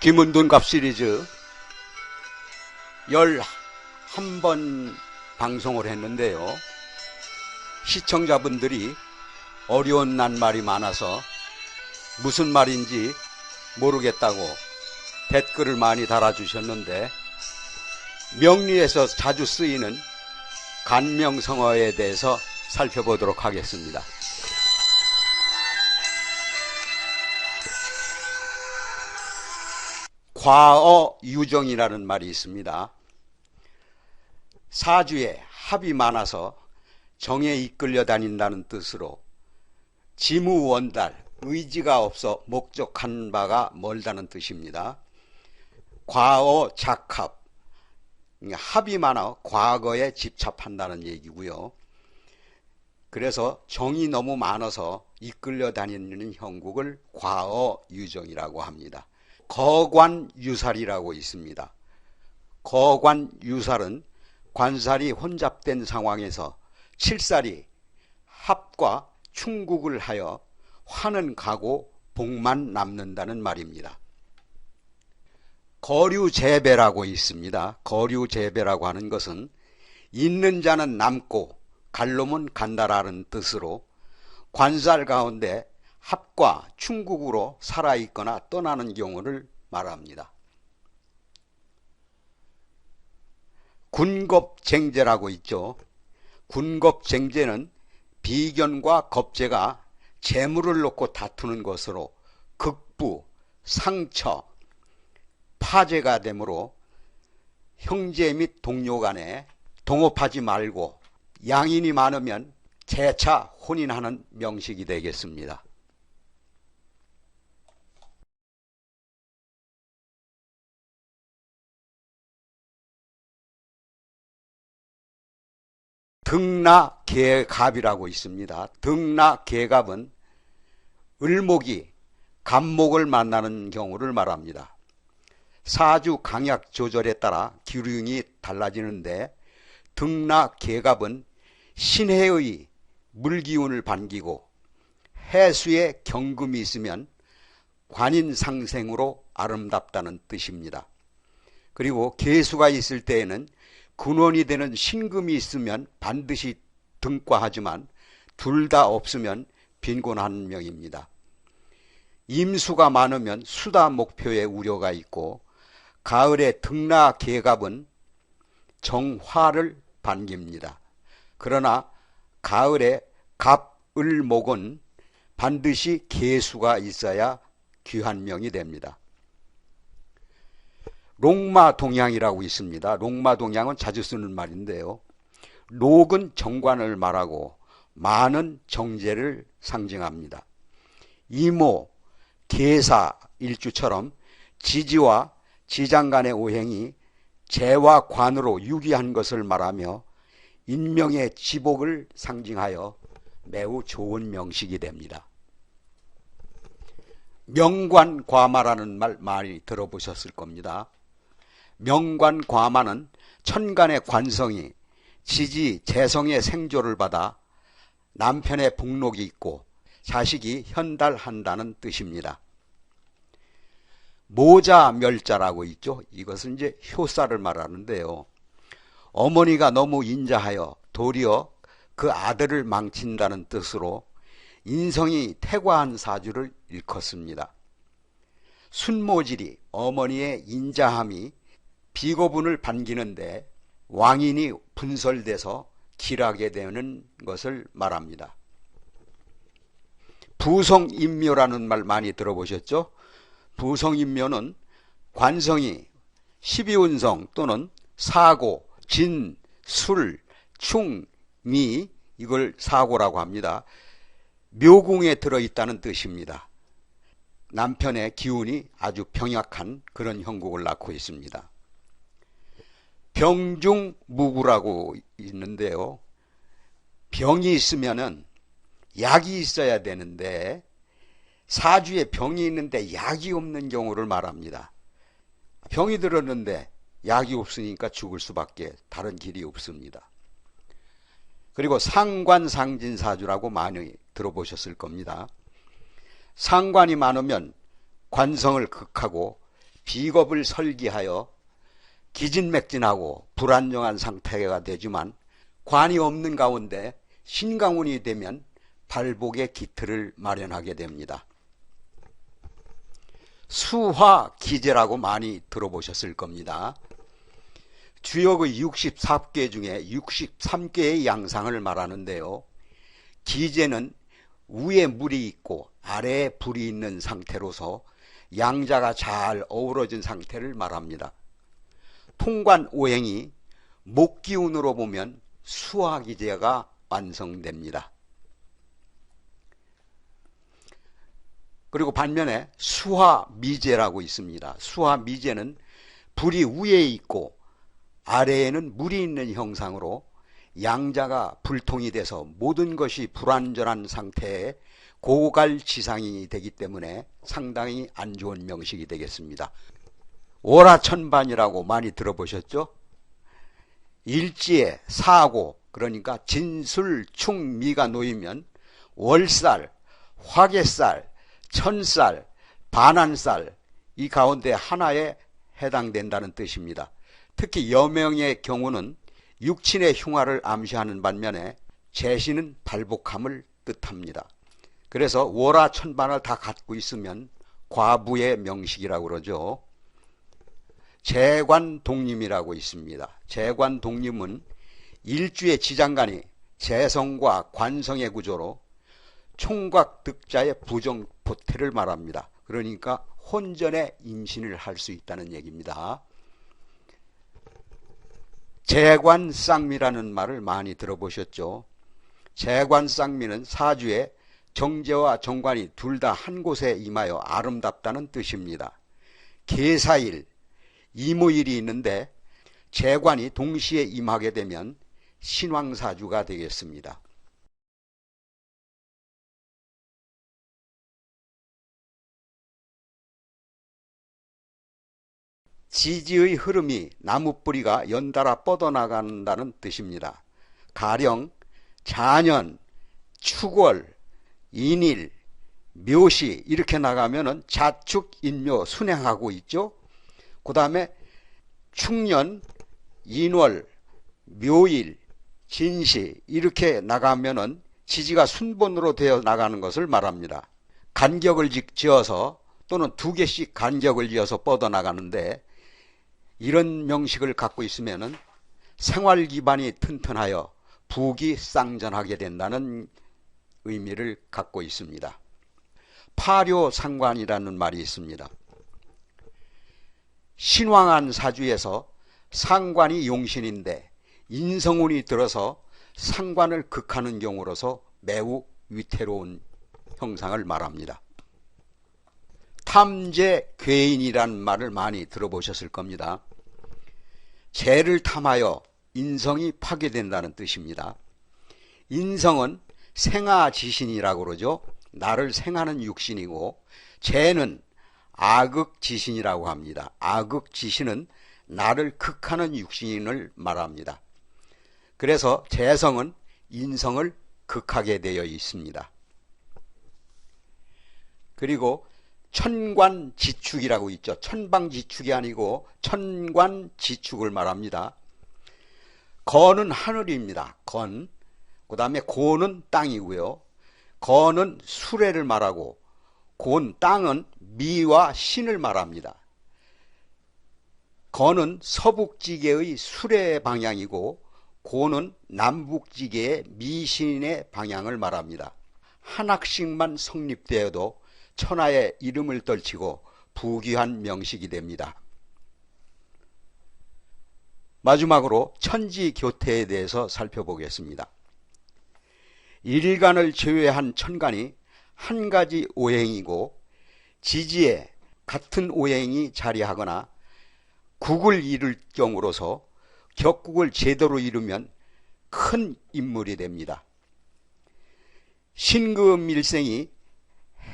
김은둔갑 시리즈 11번 방송을 했는데요. 시청자분들이 어려운 낱말이 많아서 무슨 말인지 모르겠다고 댓글을 많이 달아주셨는데, 명리에서 자주 쓰이는 간명성어에 대해서 살펴보도록 하겠습니다. 과어유정이라는 말이 있습니다. 사주에 합이 많아서 정에 이끌려 다닌다는 뜻으로 지무원달, 의지가 없어 목적한 바가 멀다는 뜻입니다. 과어작합, 합이 많아 과거에 집착한다는 얘기고요. 그래서 정이 너무 많아서 이끌려 다니는 형국을 과어유정이라고 합니다. 거관유살이라고 있습니다. 거관유살은 관살이 혼잡된 상황에서 칠살이 합과 충국을 하여 화는 가고 복만 남는다는 말입니다. 거류재배라고 있습니다. 거류재배라고 하는 것은 있는 자는 남고 갈 놈은 간다라는 뜻으로 관살 가운데 합과 충국으로 살아있거나 떠나는 경우를 말합니다. 군겁쟁제라고 있죠. 군겁쟁제는 비견과 겁제가 재물을 놓고 다투는 것으로 극부, 상처, 파제가 되므로 형제 및 동료 간에 동업하지 말고 양인이 많으면 재차 혼인하는 명식이 되겠습니다. 등나개갑이라고 있습니다. 등나개갑은 을목이 갑목을 만나는 경우를 말합니다. 사주 강약 조절에 따라 기운이 달라지는데, 등나개갑은 신해의 물기운을 반기고 해수에 경금이 있으면 관인상생으로 아름답다는 뜻입니다. 그리고 개수가 있을 때에는 근원이 되는 신금이 있으면 반드시 등과하지만 둘 다 없으면 빈곤한 명입니다. 임수가 많으면 수다 목표에 우려가 있고, 가을에 등나개갑은 정화를 반깁니다. 그러나 가을에 갑을목은 반드시 개수가 있어야 귀한 명이 됩니다. 록마동양이라고 있습니다. 록마동양은 자주 쓰는 말인데요. 록은 정관을 말하고 마는 정제를 상징합니다. 이모, 계사, 일주처럼 지지와 지장 간의 오행이 재와 관으로 유기한 것을 말하며 인명의 지복을 상징하여 매우 좋은 명식이 됩니다. 명관과마라는 말 많이 들어보셨을 겁니다. 명관과마는 천간의 관성이 지지, 재성의 생조를 받아 남편의 복록이 있고 자식이 현달한다는 뜻입니다. 모자멸자라고 있죠. 이것은 이제 효사를 말하는데요. 어머니가 너무 인자하여 도리어 그 아들을 망친다는 뜻으로 인성이 태과한 사주를 일컫습니다. 순모질이 어머니의 인자함이 비고분을 반기는데 왕인이 분설돼서 길하게 되는 것을 말합니다. 부성인묘라는 말 많이 들어보셨죠? 부성인묘는 관성이 12운성 또는 사고, 진, 술, 충, 미, 이걸 사고라고 합니다. 묘궁에 들어있다는 뜻입니다. 남편의 기운이 아주 병약한 그런 형국을 낳고 있습니다. 병중무구라고 있는데요. 병이 있으면은 약이 있어야 되는데 사주에 병이 있는데 약이 없는 경우를 말합니다. 병이 들었는데 약이 없으니까 죽을 수밖에 다른 길이 없습니다. 그리고 상관상진사주라고 많이 들어보셨을 겁니다. 상관이 많으면 관성을 극하고 비겁을 설기하여 기진맥진하고 불안정한 상태가 되지만 관이 없는 가운데 신강운이 되면 발복의 기틀을 마련하게 됩니다. 수화기제라고 많이 들어보셨을 겁니다. 주역의 64개 중에 63개의 양상을 말하는데요. 기제는 위에 물이 있고 아래에 불이 있는 상태로서 양자가 잘 어우러진 상태를 말합니다. 통관 오행이 목기운으로 보면 수화기제가 완성됩니다. 그리고 반면에 수화미제라고 있습니다. 수화미제는 불이 위에 있고 아래에는 물이 있는 형상으로 양자가 불통이 돼서 모든 것이 불완전한 상태에 고갈지상이 되기 때문에 상당히 안 좋은 명식이 되겠습니다. 월화천반이라고 많이 들어보셨죠? 일지에 사고, 그러니까 진술, 충, 미가 놓이면 월살, 화개살, 천살, 반한살 이 가운데 하나에 해당된다는 뜻입니다. 특히 여명의 경우는 육친의 흉화를 암시하는 반면에 재신은 발복함을 뜻합니다. 그래서 월화천반을 다 갖고 있으면 과부의 명식이라고 그러죠. 재관독림이라고 있습니다. 재관독림은 일주의 지장간이 재성과 관성의 구조로 총각득자의 부정포태를 말합니다. 그러니까 혼전의 임신을 할 수 있다는 얘기입니다. 재관쌍미라는 말을 많이 들어보셨죠? 재관쌍미는 사주에 정제와 정관이 둘 다 한 곳에 임하여 아름답다는 뜻입니다. 계사일, 이모일이 있는데 재관이 동시에 임하게 되면 신왕사주가 되겠습니다. 지지의 흐름이 나무뿌리가 연달아 뻗어나간다는 뜻입니다. 가령 자년, 축월, 인일, 묘시 이렇게 나가면은 자축, 인묘 순행하고 있죠. 그 다음에 축년, 인월, 묘일, 진시 이렇게 나가면은 지지가 순번으로 되어 나가는 것을 말합니다. 간격을 지어서 또는 두 개씩 간격을 지어서 뻗어나가는데 이런 명식을 갖고 있으면은 생활 기반이 튼튼하여 부귀 쌍전하게 된다는 의미를 갖고 있습니다. 파묘상관이라는 말이 있습니다. 신왕한 사주에서 상관이 용신인데 인성운이 들어서 상관을 극하는 경우로서 매우 위태로운 형상을 말합니다. 탐재괴인이라는 말을 많이 들어보셨을 겁니다. 재를 탐하여 인성이 파괴된다는 뜻입니다. 인성은 생아지신이라고 그러죠. 나를 생하는 육신이고 재는 악극지신이라고 합니다. 악극지신은 나를 극하는 육신을 말합니다. 그래서 재성은 인성을 극하게 되어 있습니다. 그리고 천관지축이라고 있죠. 천방지축이 아니고 천관지축을 말합니다. 건은 하늘입니다. 건. 그 다음에 고는 땅이고요. 건은 수레를 말하고 곤 땅은 미와 신을 말합니다. 건은 서북지계의 수레 방향이고 고는 남북지계의 미신의 방향을 말합니다. 한 학씩만 성립되어도 천하의 이름을 떨치고 부귀한 명식이 됩니다. 마지막으로 천지교태에 대해서 살펴보겠습니다. 일간을 제외한 천간이 한 가지 오행이고 지지에 같은 오행이 자리하거나 국을 이룰 경우로서 격국을 제대로 이루면 큰 인물이 됩니다. 신금일생이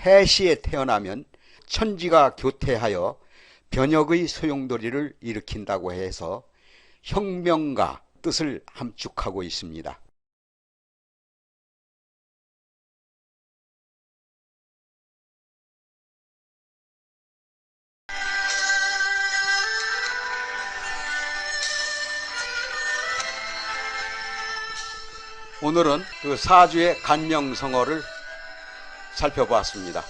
해시에 태어나면 천지가 교태하여 변혁의 소용돌이를 일으킨다고 해서 혁명가 뜻을 함축하고 있습니다. 오늘은 그 사주의 간명성어를 살펴보았습니다.